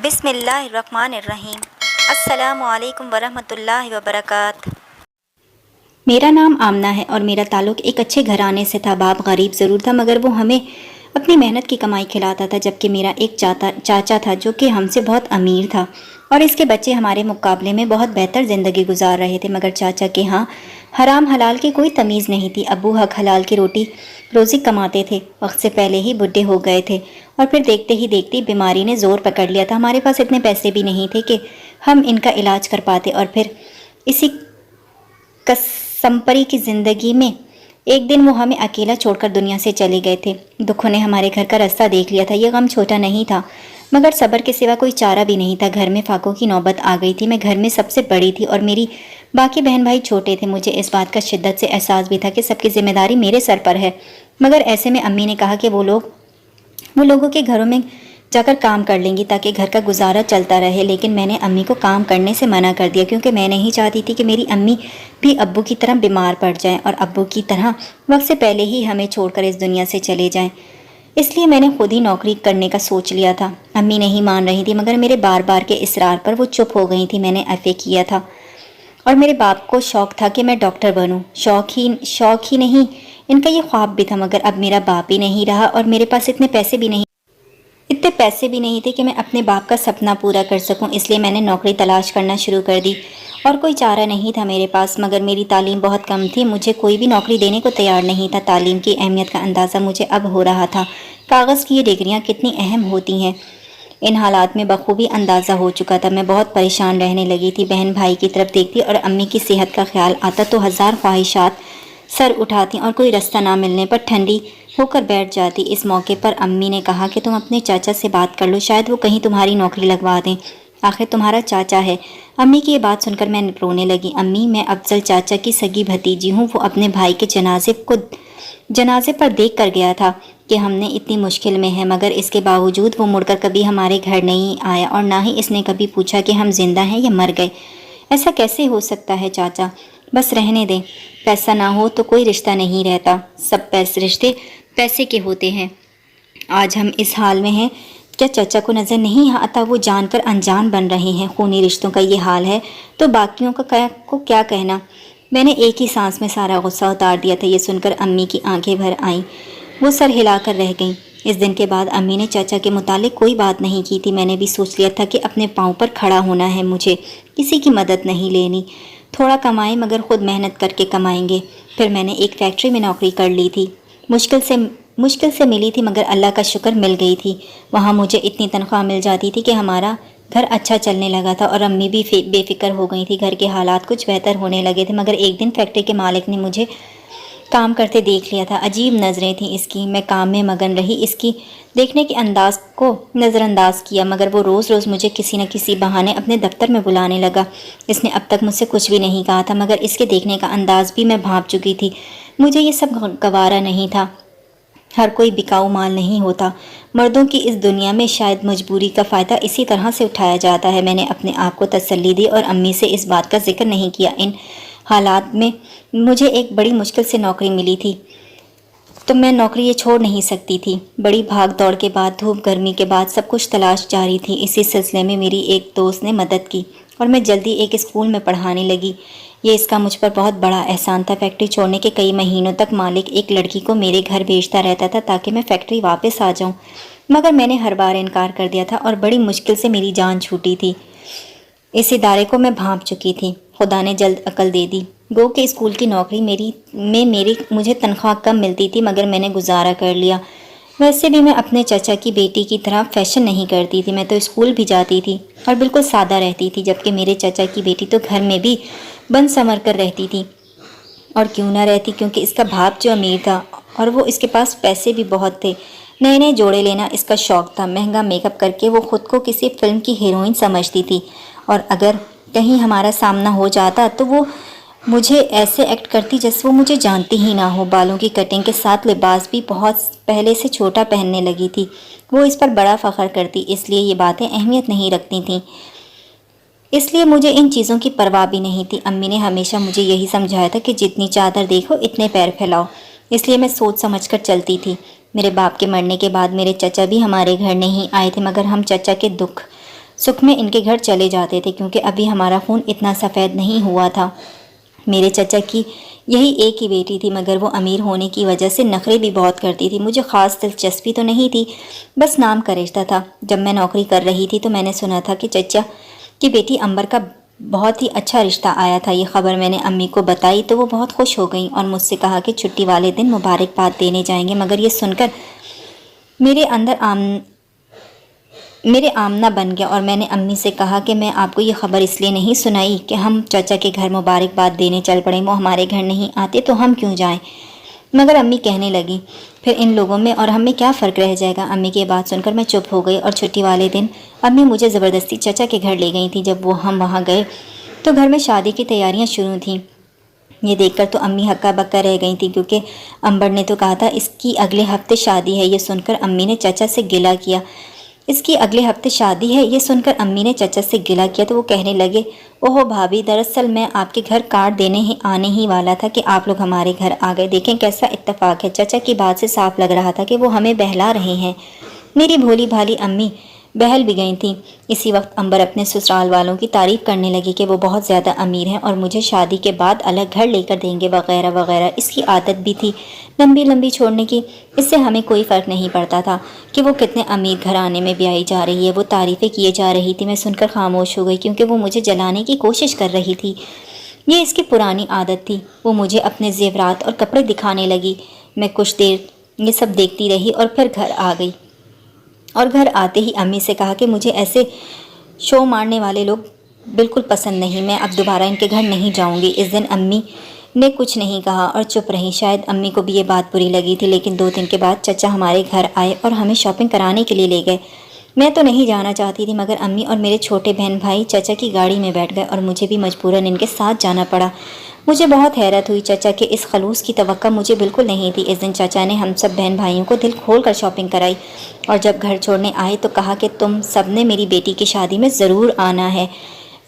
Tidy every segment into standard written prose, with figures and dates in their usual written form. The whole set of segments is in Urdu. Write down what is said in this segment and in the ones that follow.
بسم اللہ الرحمن الرحیم۔ السلام علیکم ورحمۃ اللہ وبرکاتہ۔ میرا نام آمنہ ہے اور میرا تعلق ایک اچھے گھرانے سے تھا۔ باپ غریب ضرور تھا مگر وہ ہمیں اپنی محنت کی کمائی کھلاتا تھا، جبکہ میرا ایک چاچا تھا جو کہ ہم سے بہت امیر تھا اور اس کے بچے ہمارے مقابلے میں بہت بہتر زندگی گزار رہے تھے، مگر چاچا کے ہاں حرام حلال کی کوئی تمیز نہیں تھی۔ ابو حق حلال کی روزی کماتے تھے، وقت سے پہلے ہی بڈھے ہو گئے تھے اور پھر دیکھتے ہی دیکھتے بیماری نے زور پکڑ لیا تھا۔ ہمارے پاس اتنے پیسے بھی نہیں تھے کہ ہم ان کا علاج کر پاتے، اور پھر اسی کسمپری کی زندگی میں ایک دن وہ ہمیں اکیلا چھوڑ کر دنیا سے چلے گئے تھے۔ دکھوں نے ہمارے گھر کا راستہ دیکھ لیا تھا۔ یہ غم چھوٹا نہیں تھا مگر صبر کے سوا کوئی چارہ بھی نہیں تھا۔ گھر میں فاقوں کی نوبت آ گئی تھی۔ میں گھر میں سب سے بڑی تھی اور میری باقی بہن بھائی چھوٹے تھے۔ مجھے اس بات کا شدت سے احساس بھی تھا کہ سب کی ذمہ داری میرے سر پر ہے، مگر ایسے میں امی نے کہا کہ وہ لوگوں کے گھروں میں جا کر کام کر لیں گی تاکہ گھر کا گزارا چلتا رہے، لیکن میں نے امی کو کام کرنے سے منع کر دیا کیونکہ میں نہیں چاہتی تھی کہ میری امی بھی ابو کی طرح بیمار پڑ جائیں اور ابو کی طرح وقت سے پہلے ہی ہمیں چھوڑ کر اس دنیا سے چلے جائیں۔ اس لیے میں نے خود ہی نوکری کرنے کا سوچ لیا تھا۔ امی نہیں مان رہی تھی مگر میرے بار بار کے اصرار پر وہ چپ ہو گئی تھی۔ میں نے ایف اے کیا تھا اور میرے باپ کو شوق تھا کہ میں ڈاکٹر بنوں۔ شوق ہی نہیں، ان کا یہ خواب بھی تھا، مگر اب میرا باپ ہی نہیں رہا اور میرے پاس اتنے پیسے بھی نہیں تھے کہ میں اپنے باپ کا سپنا پورا کر سکوں۔ اس لیے میں نے نوکری تلاش کرنا شروع کر دی اور کوئی چارہ نہیں تھا میرے پاس، مگر میری تعلیم بہت کم تھی، مجھے کوئی بھی نوکری دینے کو تیار نہیں تھا۔ تعلیم کی اہمیت کا اندازہ مجھے اب ہو رہا تھا۔ کاغذ کی یہ ڈگریاں کتنی اہم ہوتی ہیں، ان حالات میں بخوبی اندازہ ہو چکا تھا۔ میں بہت پریشان رہنے لگی تھی۔ بہن بھائی کی طرف دیکھتی اور امی کی صحت کا خیال آتا تو ہزار خواہشات سر اٹھاتی اور کوئی رستہ نہ ملنے پر ٹھنڈی ہو کر بیٹھ جاتی۔ اس موقع پر امی نے کہا کہ تم اپنے چاچا سے بات کر لو، شاید وہ کہیں تمہاری نوکری لگوا دیں، آخر تمہارا چاچا ہے۔ امی کی یہ بات سن کر میں رونے لگی۔ امی، میں افضل چاچا کی سگی بھتیجی ہوں۔ وہ اپنے بھائی کے جنازے پر دیکھ کر گیا تھا کہ ہم نے اتنی مشکل میں ہے، مگر اس کے باوجود وہ مڑ کر کبھی ہمارے گھر نہیں آیا اور نہ ہی اس نے کبھی پوچھا کہ ہم زندہ ہیں یا مر گئے۔ ایسا کیسے ہو سکتا ہے چاچا؟ بس رہنے دیں، پیسہ نہ ہو تو کوئی رشتہ نہیں رہتا، سب رشتے پیسے کے ہوتے ہیں۔ آج ہم اس حال میں ہیں، کیا چچا کو نظر نہیں آتا؟ وہ جان کر انجان بن رہے ہیں۔ خونی رشتوں کا یہ حال ہے تو باقیوں کو کیا کہنا؟ میں نے ایک ہی سانس میں سارا غصہ اتار دیا تھا۔ یہ سن کر امی کی آنکھیں بھر آئیں، وہ سر ہلا کر رہ گئیں۔ اس دن کے بعد امی نے چاچا کے متعلق کوئی بات نہیں کی تھی۔ میں نے بھی سوچ لیا تھا کہ اپنے پاؤں پر کھڑا ہونا ہے، مجھے کسی کی مدد نہیں لینی۔ تھوڑا کمائیں مگر خود محنت کر کے کمائیں گے۔ پھر میں نے ایک فیکٹری میں نوکری کر لی تھی، مشکل سے ملی تھی مگر اللہ کا شکر مل گئی تھی۔ وہاں مجھے اتنی تنخواہ مل جاتی تھی کہ ہمارا گھر اچھا چلنے لگا تھا اور امی بھی بے فکر ہو گئی تھی۔ گھر کے حالات کچھ بہتر ہونے لگے تھے، مگر ایک دن فیکٹری کے مالک نے مجھے کام کرتے دیکھ لیا تھا۔ عجیب نظریں تھیں اس کی، میں کام میں مگن رہی، اس کی دیکھنے کے انداز کو نظر انداز کیا، مگر وہ روز مجھے کسی نہ کسی بہانے اپنے دفتر میں بلانے لگا۔ اس نے اب تک مجھ سے کچھ بھی نہیں کہا تھا مگر اس کے دیکھنے کا انداز بھی میں بھانپ چکی تھی۔ مجھے یہ سب گوارا نہیں تھا۔ ہر کوئی بکاؤ مال نہیں ہوتا۔ مردوں کی اس دنیا میں شاید مجبوری کا فائدہ اسی طرح سے اٹھایا جاتا ہے۔ میں نے اپنے آپ کو تسلی دی اور امی سے اس بات کا ذکر نہیں کیا۔ ان حالات میں مجھے ایک بڑی مشکل سے نوکری ملی تھی تو میں نوکری یہ چھوڑ نہیں سکتی تھی۔ بڑی بھاگ دوڑ کے بعد، دھوپ گرمی کے بعد سب کچھ تلاش جاری تھی۔ اسی سلسلے میں میری ایک دوست نے مدد کی اور میں جلدی ایک اسکول میں پڑھانے لگی۔ یہ اس کا مجھ پر بہت بڑا احسان تھا۔ فیکٹری چھوڑنے کے کئی مہینوں تک مالک ایک لڑکی کو میرے گھر بھیجتا رہتا تھا تاکہ میں فیکٹری واپس آ جاؤں، مگر میں نے ہر بار انکار کر دیا تھا اور بڑی مشکل سے میری جان چھوٹی تھی۔ اس ادارے کو میں بھانپ چکی تھی۔ خدا نے جلد عقل دے دی۔ گو کہ اسکول کی نوکری مجھے تنخواہ کم ملتی تھی مگر میں نے گزارا کر لیا۔ ویسے بھی میں اپنے چچا کی بیٹی کی طرح فیشن نہیں کرتی تھی۔ میں تو اسکول بھی جاتی تھی اور بالکل سادہ رہتی تھی، جبکہ میرے چچا کی بیٹی تو گھر میں بھی بن سنور کر رہتی تھی، اور کیوں نہ رہتی، کیونکہ اس کا باپ جو امیر تھا اور وہ اس کے پاس پیسے بھی بہت تھے۔ نئے نئے جوڑے لینا اس کا شوق تھا۔ مہنگا میک اپ کر کے وہ خود کو کسی فلم کی ہیروئن سمجھتی تھی، اور اگر کہیں ہمارا سامنا ہو جاتا تو وہ مجھے ایسے ایکٹ کرتی جیسے وہ مجھے جانتی ہی نہ ہو۔ بالوں کی کٹنگ کے ساتھ لباس بھی بہت پہلے سے چھوٹا پہننے لگی تھی۔ وہ اس پر بڑا فخر کرتی، اس لیے یہ باتیں اہمیت نہیں رکھتی تھیں، اس لیے مجھے ان چیزوں کی پرواہ بھی نہیں تھی۔ امی نے ہمیشہ مجھے یہی سمجھایا تھا کہ جتنی چادر دیکھو اتنے پیر پھیلاؤ، اس لیے میں سوچ سمجھ کر چلتی تھی۔ میرے باپ کے مرنے کے بعد میرے چچا بھی ہمارے گھر نہیں آئے تھے، مگر ہم چچا کے دکھ سکھ میں ان کے گھر چلے جاتے تھے کیونکہ ابھی ہمارا خون اتنا سفید نہیں ہوا تھا۔ میرے چچا کی یہی ایک ہی بیٹی تھی، مگر وہ امیر ہونے کی وجہ سے نخرے بھی بہت کرتی تھی۔ مجھے خاص دلچسپی تو نہیں تھی، بس نام کا رشتہ تھا۔ جب میں نوکری کر رہی تھی تو میں نے سنا تھا کہ چچا کی بیٹی امبر کا بہت ہی اچھا رشتہ آیا تھا۔ یہ خبر میں نے امی کو بتائی تو وہ بہت خوش ہو گئیں اور مجھ سے کہا کہ چھٹی والے دن مبارکباد دینے جائیں گے، مگر یہ سن کر میرے آمنا بن گیا اور میں نے امی سے کہا کہ میں آپ کو یہ خبر اس لیے نہیں سنائی کہ ہم چچا کے گھر مبارکباد دینے چل پڑیں، وہ ہمارے گھر نہیں آتے تو ہم کیوں جائیں؟ مگر امی کہنے لگی پھر ان لوگوں میں اور ہم میں کیا فرق رہ جائے گا۔ امی کی بات سن کر میں چپ ہو گئی اور چھٹی والے دن امی مجھے زبردستی چچا کے گھر لے گئی تھیں۔ جب ہم وہاں گئے تو گھر میں شادی کی تیاریاں شروع تھیں۔ یہ دیکھ کر تو امی ہکا بکا رہ گئی تھیں کیونکہ امبر نے تو کہا تھا اس کی اگلے ہفتے شادی ہے۔ یہ سن کر امی نے چچا سے گلہ کیا تو وہ کہنے لگے اوہو بھابھی، دراصل میں آپ کے گھر کارڈ دینے ہی آنے ہی والا تھا کہ آپ لوگ ہمارے گھر آ گئے۔ دیکھیں کیسا اتفاق ہے۔ چچا کی بات سے صاف لگ رہا تھا کہ وہ ہمیں بہلا رہے ہیں۔ میری بھولی بھالی امی بہل بھی گئی تھیں۔ اسی وقت امبر اپنے سسرال والوں کی تعریف کرنے لگی کہ وہ بہت زیادہ امیر ہیں اور مجھے شادی کے بعد الگ گھر لے کر دیں گے وغیرہ وغیرہ۔ اس کی عادت بھی تھی لمبی لمبی چھوڑنے کی، اس سے ہمیں کوئی فرق نہیں پڑتا تھا کہ وہ کتنے امیر گھرانے میں بیائی جا رہی ہے۔ وہ تعریفیں کیے جا رہی تھی، میں سن کر خاموش ہو گئی کیونکہ وہ مجھے جلانے کی کوشش کر رہی تھی۔ یہ اس کی پرانی عادت تھی۔ وہ مجھے اپنے زیورات اور کپڑے دکھانے لگی۔ میں کچھ دیر یہ سب دیکھتی رہی اور پھر گھر آ گئی اور گھر آتے ہی امی سے کہا کہ مجھے ایسے شو مارنے والے لوگ بالکل پسند نہیں، میں اب دوبارہ ان کے گھر نہیں جاؤں گی۔ اس دن امی نے کچھ نہیں کہا اور چپ رہی۔ شاید امی کو بھی یہ بات بری لگی تھی، لیکن 2 دن کے بعد چچا ہمارے گھر آئے اور ہمیں شاپنگ کرانے کے لیے لے گئے۔ میں تو نہیں جانا چاہتی تھی مگر امی اور میرے چھوٹے بہن بھائی چچا کی گاڑی میں بیٹھ گئے اور مجھے بھی مجبوراً ان کے ساتھ جانا پڑا۔ مجھے بہت حیرت ہوئی، چچا کے اس خلوص کی توقع مجھے بالکل نہیں تھی۔ اس دن چچا نے ہم سب بہن بھائیوں کو دل کھول کر شاپنگ کرائی اور جب گھر چھوڑنے آئے تو کہا کہ تم سب نے میری بیٹی کی شادی میں ضرور آنا ہے۔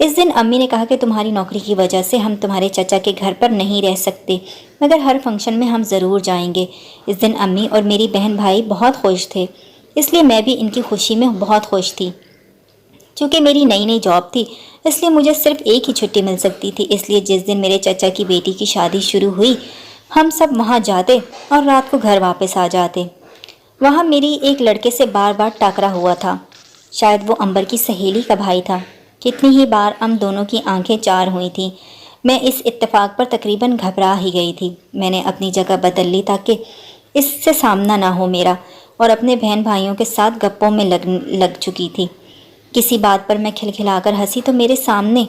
اس دن امی نے کہا کہ تمہاری نوکری کی وجہ سے ہم تمہارے چچا کے گھر پر نہیں رہ سکتے، مگر ہر فنکشن میں ہم ضرور جائیں گے۔ اس دن امی اور میری بہن بھائی بہت خوش تھے، اس لیے میں بھی ان کی خوشی میں بہت خوش تھی۔ چونکہ میری نئی جاب تھی اس لیے مجھے صرف ایک ہی چھٹی مل سکتی تھی، اس لیے جس دن میرے چچا کی بیٹی کی شادی شروع ہوئی ہم سب وہاں جاتے اور رات کو گھر واپس آ جاتے۔ وہاں میری ایک لڑکے سے بار بار ٹاکرا ہوا تھا، شاید وہ امبر کی سہیلی کا بھائی تھا۔ کتنی ہی بار ہم دونوں کی آنکھیں چار ہوئی تھیں۔ میں اس اتفاق پر تقریباً گھبرا ہی گئی تھی۔ میں نے اپنی جگہ بدل لی تاکہ اس سے سامنا نہ ہو میرا، اور اپنے بہن بھائیوں کے ساتھ گپوں میں لگ چکی تھی۔ کسی بات پر میں کھلکھلا کر ہنسی تو میرے سامنے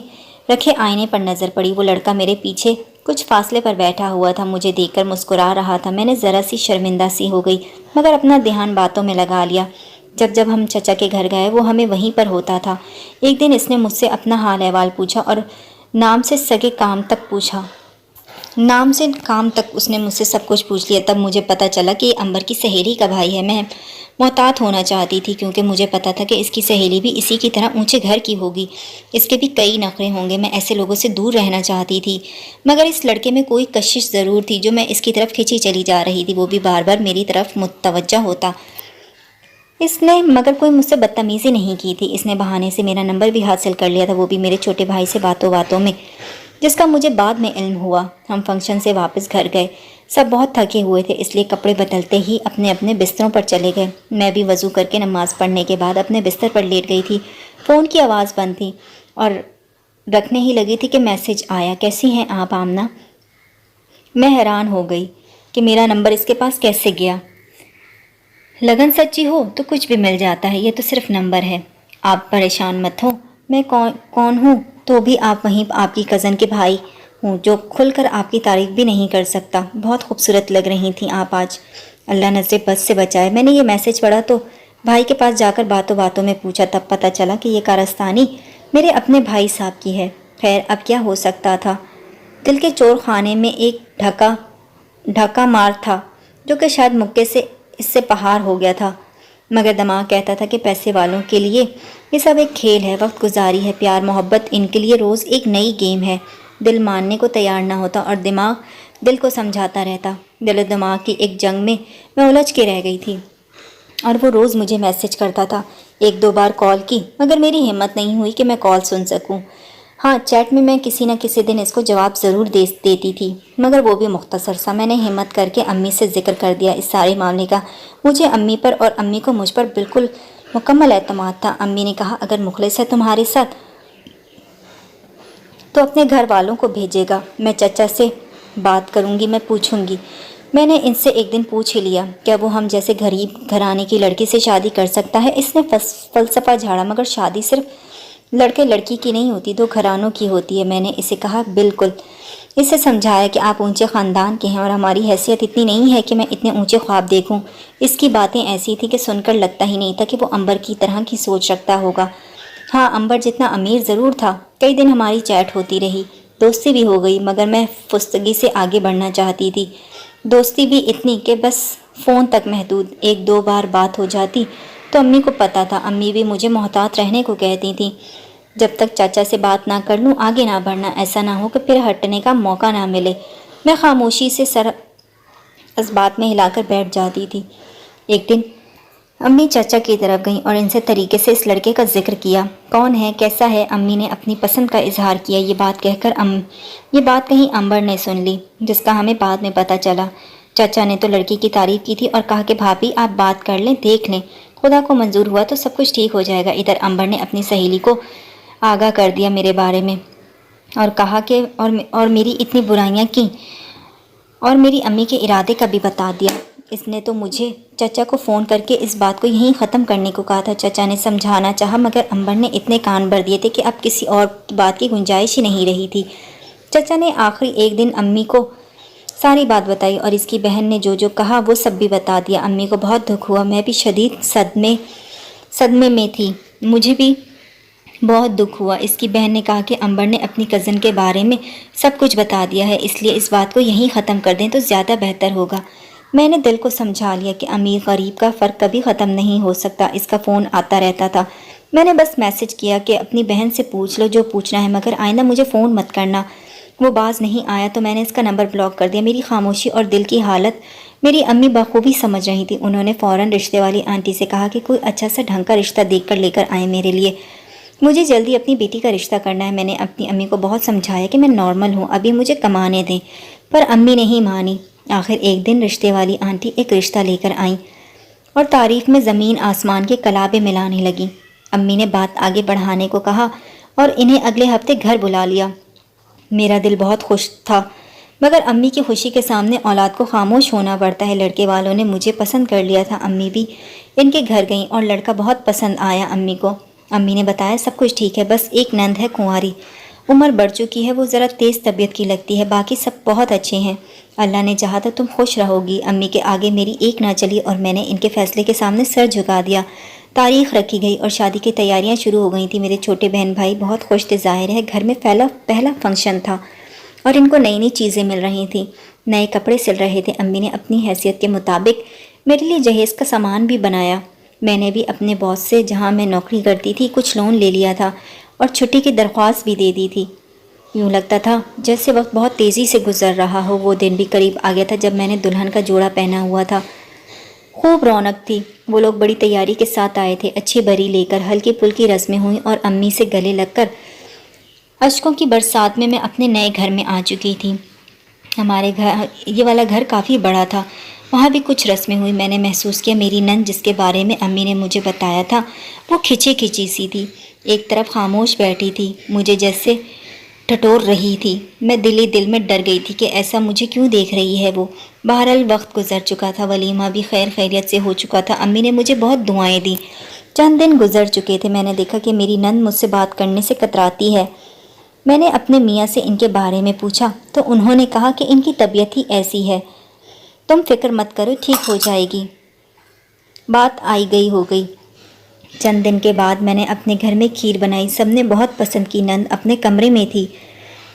رکھے آئینے پر نظر پڑی۔ وہ لڑکا میرے پیچھے کچھ فاصلے پر بیٹھا ہوا تھا، مجھے دیکھ کر مسکرا رہا تھا۔ میں نے ذرا سی شرمندہ سی ہو گئی مگر اپنا دھیان باتوں میں لگا لیا۔ جب ہم چچا کے گھر گئے وہ ہمیں وہیں پر ہوتا تھا۔ ایک دن اس نے مجھ سے اپنا حال احوال پوچھا اور نام سے سگے کام تک پوچھا۔ نام سے کام تک اس نے مجھ سے سب کچھ پوچھ لیا۔ تب مجھے پتہ چلا کہ یہ امبر کی سہیلی کا بھائی ہے۔ میں محتاط ہونا چاہتی تھی کیونکہ مجھے پتا تھا کہ اس کی سہیلی بھی اسی کی طرح اونچے گھر کی ہوگی، اس کے بھی کئی نخرے ہوں گے۔ میں ایسے لوگوں سے دور رہنا چاہتی تھی مگر اس لڑکے میں کوئی کشش ضرور تھی جو میں اس کی طرف کھینچی چلی جا رہی تھی، وہ بھی بار بار میری طرف متوجہ ہوتا۔ اس نے مگر کوئی مجھ سے بدتمیزی نہیں کی تھی۔ اس نے بہانے سے میرا نمبر بھی حاصل کر لیا تھا، وہ بھی میرے چھوٹے بھائی سے باتوں میں، جس کا مجھے بعد میں علم ہوا۔ ہم فنکشن سے واپس گھر گئے، سب بہت تھکے ہوئے تھے اس لیے کپڑے بدلتے ہی اپنے اپنے بستروں پر چلے گئے۔ میں بھی وضو کر کے نماز پڑھنے کے بعد اپنے بستر پر لیٹ گئی تھی۔ فون کی آواز بند تھی اور رکھنے ہی لگی تھی کہ میسج آیا، کیسی ہیں آپ آمنہ؟ میں حیران ہو گئی کہ میرا نمبر اس کے پاس کیسے گیا۔ لگن سچی ہو تو کچھ بھی مل جاتا ہے، یہ تو صرف نمبر ہے۔ آپ پریشان مت ہو، میں کون ہوں تو بھی آپ وہیں آپ کی کزن کے بھائی ہوں جو کھل کر آپ کی تعریف بھی نہیں کر سکتا۔ بہت خوبصورت لگ رہی تھیں آپ آج، اللہ نظر بد سے بچائے۔ میں نے یہ میسج پڑھا تو بھائی کے پاس جا کر باتوں میں پوچھا، تب پتہ چلا کہ یہ کارستانی میرے اپنے بھائی صاحب کی ہے۔ خیر اب کیا ہو سکتا تھا، دل کے چور خانے میں ایک ڈھکا مار تھا جو کہ شاید مکے سے اس سے پہار ہو گیا تھا، مگر دماغ کہتا تھا کہ پیسے والوں کے لیے یہ سب ایک کھیل ہے، وقت گزاری ہے، پیار محبت ان کے لیے روز ایک نئی گیم ہے۔ دل ماننے کو تیار نہ ہوتا اور دماغ دل کو سمجھاتا رہتا۔ دل و دماغ کی ایک جنگ میں الجھ کے رہ گئی تھی اور وہ روز مجھے میسج کرتا تھا ایک دو بار کال کی مگر میری ہمت نہیں ہوئی کہ میں کال سن سکوں۔ ہاں، چیٹ میں کسی نہ کسی دن اس کو جواب ضرور دیتی تھی مگر وہ بھی مختصر سا۔ میں نے ہمت کر کے امی سے ذکر کر دیا اس سارے معاملے کا۔ مجھے امی پر اور امی کو مجھ پر بالکل مکمل اعتماد تھا۔ امی نے کہا اگر مخلص ہے تمہارے ساتھ تو اپنے گھر والوں کو بھیجے گا، میں چچا سے بات کروں گی، میں پوچھوں گی۔ میں نے ان سے ایک دن پوچھ ہی لیا کیا وہ ہم جیسے غریب گھرانے کی لڑکی سے شادی کر سکتا ہے؟ اس نے فلسفہ جھاڑا مگر شادی صرف لڑکے لڑکی کی نہیں ہوتی، دو گھرانوں کی ہوتی ہے۔ میں نے اسے کہا بالکل، اسے سمجھایا کہ آپ اونچے خاندان کے ہیں اور ہماری حیثیت اتنی نہیں ہے کہ میں اتنے اونچے خواب دیکھوں۔ اس کی باتیں ایسی تھی کہ سن کر لگتا ہی نہیں تھا کہ وہ امبر کی طرح کی سوچ رکھتا ہوگا۔ ہاں، امبر جتنا امیر ضرور تھا۔ کئی دن ہماری چیٹ ہوتی رہی، دوستی بھی ہو گئی مگر میں فستگی سے آگے بڑھنا چاہتی تھی۔ دوستی بھی اتنی کہ بس فون تک محدود، ایک دو بار بات ہو جاتی تو امی کو پتہ تھا۔ امی بھی مجھے محتاط رہنے کو کہتی تھیں، جب تک چاچا سے بات نہ کر لوں آگے نہ بڑھنا، ایسا نہ ہو کہ پھر ہٹنے کا موقع نہ ملے۔ میں خاموشی سے سر اس بات میں ہلا کر بیٹھ جاتی تھی۔ ایک دن امی چچا کی طرف گئیں اور ان سے طریقے سے اس لڑکے کا ذکر کیا۔ کون ہے، کیسا ہے؟ امی نے اپنی پسند کا اظہار کیا۔ یہ بات کہیں امبر نے سن لی، جس کا ہمیں بعد میں پتہ چلا۔ چچا نے تو لڑکی کی تعریف کی تھی اور کہا کہ بھابھی آپ بات کر لیں، دیکھ لیں، خدا کو منظور ہوا تو سب کچھ ٹھیک ہو جائے گا۔ ادھر امبر نے اپنی سہیلی کو آگاہ کر دیا میرے بارے میں اور کہا کہ اور میری اتنی برائیاں کی اور میری امی کے ارادے کا بھی بتا دیا۔ اس نے تو مجھے چچا کو فون کر کے اس بات کو یہیں ختم کرنے کو کہا تھا۔ چچا نے سمجھانا چاہا مگر امبر نے اتنے کان بھر دیے تھے کہ اب کسی اور بات کی گنجائش ہی نہیں رہی تھی۔ چچا نے آخری ایک دن امی کو ساری بات بتائی اور اس کی بہن نے جو کہا وہ سب بھی بتا دیا۔ امی کو بہت دکھ ہوا، میں بھی شدید صدمے میں تھی، مجھے بھی بہت دکھ ہوا۔ اس کی بہن نے کہا کہ امبر نے اپنی کزن کے بارے میں سب کچھ بتا دیا ہے، اس لیے اس بات کو یہیں ختم کر دیں تو زیادہ بہتر ہوگا۔ میں نے دل کو سمجھا لیا کہ امیر غریب کا فرق کبھی ختم نہیں ہو سکتا۔ اس کا فون آتا رہتا تھا، میں نے بس میسج کیا کہ اپنی بہن سے پوچھ لو جو پوچھنا ہے مگر آئندہ مجھے فون مت کرنا۔ وہ باز نہیں آیا تو میں نے اس کا نمبر بلاک کر دیا۔ میری خاموشی اور دل کی حالت میری امی بخوبی سمجھ رہی تھی۔ انہوں نے فوراً رشتے والی آنٹی سے کہا کہ کوئی اچھا سا ڈھنگ کا رشتہ دیکھ کر لے کر آئیں میرے لیے، مجھے جلدی اپنی بیٹی کا رشتہ کرنا ہے۔ میں نے اپنی امی کو بہت سمجھایا کہ میں نارمل ہوں، ابھی مجھے کمانے دیں، پر امی نہیں مانی۔ آخر ایک دن رشتے والی آنٹی ایک رشتہ لے کر آئیں اور تعریف میں زمین آسمان کے کلابے ملانے لگیں۔ امی نے بات آگے بڑھانے کو کہا اور انہیں اگلے ہفتے گھر بلا لیا۔ میرا دل بہت خوش تھا مگر امی کی خوشی کے سامنے اولاد کو خاموش ہونا پڑتا ہے۔ لڑکے والوں نے مجھے پسند کر لیا تھا، امی بھی ان کے گھر گئیں اور لڑکا بہت پسند آیا امی کو۔ امی نے بتایا سب کچھ ٹھیک ہے، بس ایک نند ہے کنواری، عمر بڑھ چکی ہے، وہ ذرا تیز طبیعت کی لگتی ہے، باقی سب بہت اچھے ہیں۔ اللہ نے چاہا تو تم خوش رہو گی۔ امی کے آگے میری ایک نہ چلی اور میں نے ان کے فیصلے کے سامنے سر جھکا دیا۔ تاریخ رکھی گئی اور شادی کی تیاریاں شروع ہو گئی تھیں۔ میرے چھوٹے بہن بھائی بہت خوش تھے، ظاہر ہے گھر میں پہلا فنکشن تھا اور ان کو نئی نئی چیزیں مل رہی تھیں، نئے کپڑے سل رہے تھے۔ امی نے اپنی حیثیت کے مطابق میرے لیے جہیز کا سامان بھی بنایا۔ میں نے بھی اپنے باس سے، جہاں میں نوکری کرتی تھی، کچھ لون لے لیا تھا اور چھٹی کی درخواست بھی دے دی تھی۔ یوں لگتا تھا جیسے وقت بہت تیزی سے گزر رہا ہو۔ وہ دن بھی قریب آ گیا تھا جب میں نے دلہن کا جوڑا پہنا ہوا تھا۔ خوب رونق تھی، وہ لوگ بڑی تیاری کے ساتھ آئے تھے، اچھی بری لے کر ہلکی پھلکی رسمیں ہوئیں اور امی سے گلے لگ کر اشکوں کی برسات میں اپنے نئے گھر میں آ چکی تھی۔ ہمارے گھر، یہ والا گھر کافی بڑا تھا، وہاں بھی کچھ رسمیں ہوئی۔ میں نے محسوس کیا میری نند جس کے بارے میں امی نے مجھے بتایا تھا وہ کھچی سی تھی، ایک طرف خاموش بیٹھی تھی، مجھے جیسے ٹٹور رہی تھی۔ میں دل میں ڈر گئی تھی کہ ایسا مجھے کیوں دیکھ رہی ہے وہ۔ بہرحال وقت گزر چکا تھا، ولیمہ بھی خیر خیریت سے ہو چکا تھا، امی نے مجھے بہت دعائیں دیں۔ چند دن گزر چکے تھے، میں نے دیکھا کہ میری نند مجھ سے بات کرنے سے کتراتی ہے۔ میں نے اپنے میاں سے ان کے بارے میں پوچھا تو انہوں نے کہا کہ ان کی طبیعت ہی ایسی ہے، تم فکر مت کرو، ٹھیک ہو جائے گی، بات آئی گئی ہو گئی۔ چند دن کے بعد میں نے اپنے گھر میں کھیر بنائی، سب نے بہت پسند کی۔ نند اپنے کمرے میں تھی،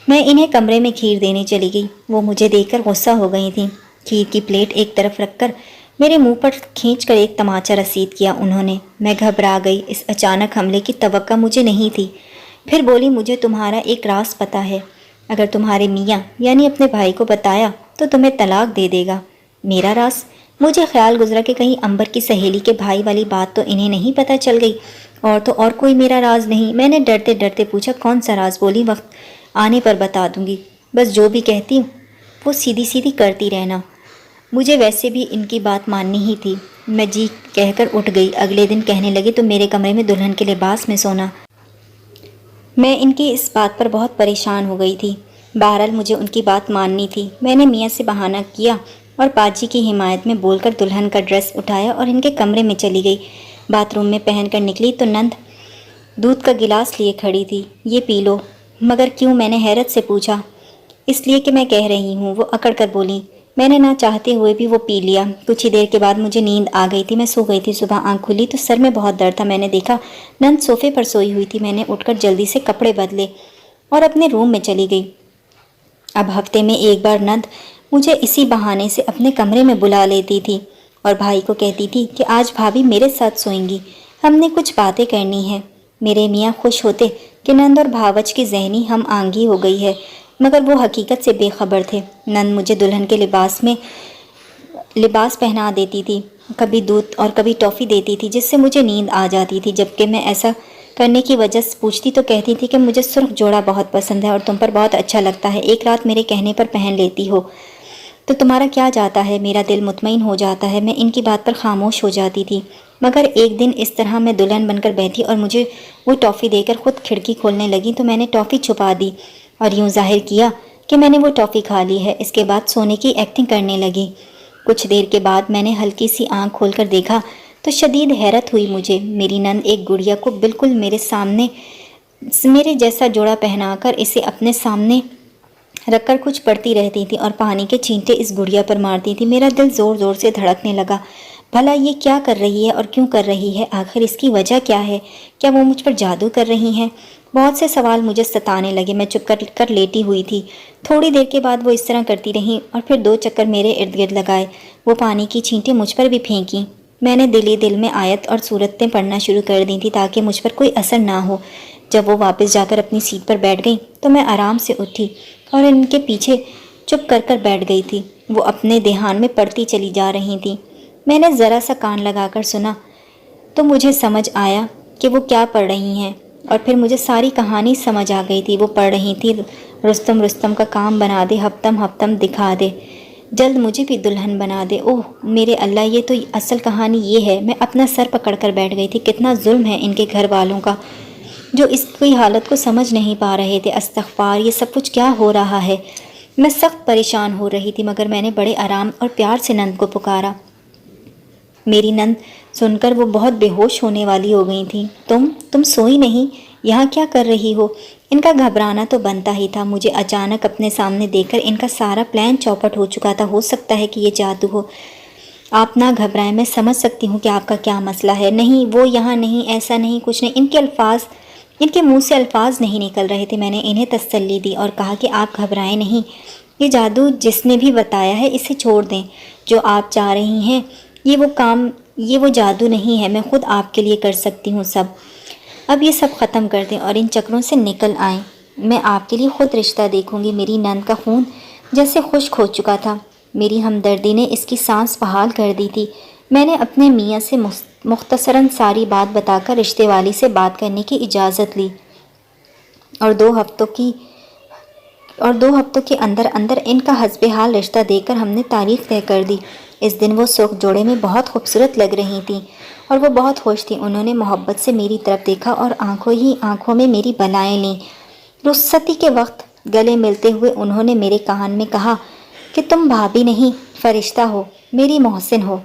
میں انہیں کمرے میں کھیر دینے چلی گئی، وہ مجھے دیکھ کر غصہ ہو گئی تھیں۔ کھیر کی پلیٹ ایک طرف رکھ کر میرے منہ پر کھینچ کر ایک تماچا رسید کیا انہوں نے۔ میں گھبرا گئی، اس اچانک حملے کی توقع مجھے نہیں تھی۔ پھر بولی مجھے تمہارا ایک راز پتہ ہے، اگر تمہارے میاں یعنی اپنے بھائی کو بتایا تو تمہیں طلاق دے دے گا۔ میرا راز؟ مجھے خیال گزرا کہ کہیں انبر کی سہیلی کے بھائی والی بات تو انہیں نہیں پتہ چل گئی، اور تو اور کوئی میرا راز نہیں۔ میں نے ڈرتے ڈرتے پوچھا کون سا راز؟ بولی وقت آنے پر بتا دوں گی، بس جو بھی کہتی ہوں وہ سیدھی سیدھی کرتی رہنا۔ مجھے ویسے بھی ان کی بات ماننی ہی تھی۔ میں جی کہہ کر اٹھ گئی۔ اگلے دن کہنے لگی تو میرے کمرے میں دلہن کے لباس میں سونا۔ میں ان کی اس بات پر بہت پریشان ہو گئی تھی۔ بہرحال مجھے ان کی بات ماننی تھی۔ میں نے میاں سے بہانہ کیا اور باجی کی حمایت میں بول کر دلہن کا ڈریس اٹھایا اور ان کے کمرے میں چلی گئی۔ باتھ روم میں پہن کر نکلی تو نند دودھ کا گلاس لیے کھڑی تھی۔ یہ پی لو۔ مگر کیوں؟ میں نے حیرت سے پوچھا۔ اس لیے کہ میں کہہ رہی ہوں، وہ اکڑ کر بولی۔ میں نے نہ چاہتے ہوئے بھی وہ پی لیا۔ کچھ ہی دیر کے بعد مجھے نیند آ گئی تھی۔ میں سو گئی تھی۔ صبح آنکھ کھلی تو سر میں بہت درد تھا۔ میں نے دیکھا نند صوفے پر سوئی ہوئی تھی۔ میں نے اٹھ کر جلدی سے کپڑے بدلے اور اپنے روم میں چلی گئی۔ اب ہفتے میں ایک بار نند مجھے اسی بہانے سے اپنے کمرے میں بلا لیتی تھی اور بھائی کو کہتی تھی کہ آج بھابھی میرے ساتھ سوئیں گی، ہم نے کچھ باتیں کرنی ہیں۔ میرے میاں خوش ہوتے کہ نند اور بھاوچ کی ذہنی ہم آہنگی ہو گئی ہے، مگر وہ حقیقت سے بے خبر تھے۔ نند مجھے دلہن کے لباس پہنا دیتی تھی، کبھی دودھ اور کبھی ٹافی دیتی تھی، جس سے مجھے نیند آ جاتی تھی۔ جبکہ میں ایسا کرنے کی وجہ سے پوچھتی تو کہتی تھی کہ مجھے سرخ جوڑا بہت پسند ہے اور تم پر بہت اچھا لگتا ہے، ایک رات میرے کہنے پر پہن لیتی ہو تو تمہارا کیا جاتا ہے؟ میرا دل مطمئن ہو جاتا ہے۔ میں ان کی بات پر خاموش ہو جاتی تھی۔ مگر ایک دن اس طرح میں دلہن بن کر بیٹھی اور مجھے وہ ٹافی دے کر خود کھڑکی کھولنے لگی تو میں نے ٹافی چھپا دی اور یوں ظاہر کیا کہ میں نے وہ ٹافی کھا لی ہے۔ اس کے بعد سونے کی ایکٹنگ کرنے لگی۔ کچھ دیر کے بعد میں نے ہلکی سی آنکھ کھول کر دیکھا تو شدید حیرت ہوئی مجھے۔ میری نند ایک گڑیا کو بالکل میرے جیسا جوڑا پہنا کر اسے اپنے سامنے رکھ کر کچھ پڑھتی رہتی تھی اور پانی کے چھینٹے اس گڑیا پر مارتی تھی۔ میرا دل زور زور سے دھڑکنے لگا۔ بھلا یہ کیا کر رہی ہے اور کیوں کر رہی ہے؟ آخر اس کی وجہ کیا ہے؟ کیا وہ مجھ پر جادو کر رہی ہیں؟ بہت سے سوال مجھے ستانے لگے۔ میں چپ کر لیٹی ہوئی تھی۔ تھوڑی دیر کے بعد وہ اس طرح کرتی رہیں اور پھر 2 چکر میرے ارد گرد لگائے۔ وہ پانی کی چھینٹیں مجھ پر بھی پھینکیں۔ میں نے دل ہی دل میں آیت اور سورتیں پڑھنا شروع کر دی تھی تاکہ مجھ پر کوئی اثر نہ ہو۔ جب وہ واپس جا کر اپنی سیٹ پر بیٹھ گئی تو میں آرام سے اٹھی اور ان کے پیچھے چپ کر بیٹھ گئی تھی۔ وہ اپنے دھیان میں پڑھتی چلی جا رہی تھی۔ میں نے ذرا سا کان لگا کر سنا تو مجھے سمجھ آیا کہ وہ کیا پڑھ رہی ہیں اور پھر مجھے ساری کہانی سمجھ آ گئی تھی۔ وہ پڑھ رہی تھی رستم کا کام بنا دے، ہفتم دکھا دے، جلد مجھے بھی دلہن بنا دے۔ اوہ میرے اللہ، یہ تو اصل کہانی یہ ہے۔ میں اپنا سر پکڑ کر بیٹھ گئی تھی۔ کتنا ظلم ہے ان کے گھر والوں کا جو اس کی حالت کو سمجھ نہیں پا رہے تھے۔ استغفار، یہ سب کچھ کیا ہو رہا ہے؟ میں سخت پریشان ہو رہی تھی مگر میں نے بڑے آرام اور پیار سے نند کو پکارا۔ میری نند سن کر وہ بہت بے ہوش ہونے والی ہو گئی تھی۔ تم سوئی نہیں؟ یہاں کیا کر رہی ہو؟ ان کا گھبرانا تو بنتا ہی تھا۔ مجھے اچانک اپنے سامنے دیکھ کر ان کا سارا پلان چوپٹ ہو چکا تھا۔ ہو سکتا ہے کہ یہ جادو ہو۔ آپ نہ گھبرائیں، میں سمجھ سکتی ہوں کہ آپ کا کیا مسئلہ ہے۔ نہیں، وہ یہاں نہیں، ایسا نہیں، کچھ نہیں۔ ان کے منہ سے الفاظ نہیں نکل رہے تھے۔ میں نے انہیں تسلی دی اور کہا کہ آپ گھبرائیں نہیں، یہ جادو جس نے بھی بتایا ہے اسے چھوڑ دیں۔ جو آپ چاہ رہی ہیں یہ وہ جادو نہیں ہے۔ میں خود آپ کے لیے کر سکتی ہوں سب۔ اب یہ سب ختم کر دیں اور ان چکروں سے نکل آئیں۔ میں آپ کے لیے خود رشتہ دیکھوں گی۔ میری نند کا خون جیسے خشک ہو چکا تھا۔ میری ہمدردی نے اس کی سانس بحال کر دی تھی۔ میں نے اپنے میاں سے مختصراً ساری بات بتا کر رشتے والی سے بات کرنے کی اجازت لی اور 2 ہفتوں کے اندر ان کا حسب حال رشتہ دے کر ہم نے تاریخ طے کر دی۔ اس دن وہ سرخ جوڑے میں بہت خوبصورت لگ رہی تھیں اور وہ بہت خوش تھیں۔ انہوں نے محبت سے میری طرف دیکھا اور آنکھوں میں میری بلائیں لیں۔ رخصتی کے وقت گلے ملتے ہوئے انہوں نے میرے کان میں کہا کہ تم بھابھی نہیں، فرشتہ ہو، میری محسن ہو،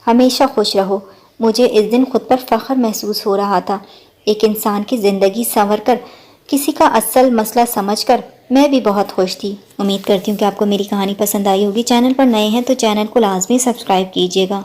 ہمیشہ خوش رہو۔ مجھے اس دن خود پر فخر محسوس ہو رہا تھا۔ ایک انسان کی زندگی سنور کر، کسی کا اصل مسئلہ سمجھ کر میں بھی بہت خوش تھی۔ امید کرتی ہوں کہ آپ کو میری کہانی پسند آئی ہوگی۔ چینل پر نئے ہیں تو چینل کو لازمی سبسکرائب کیجیے گا۔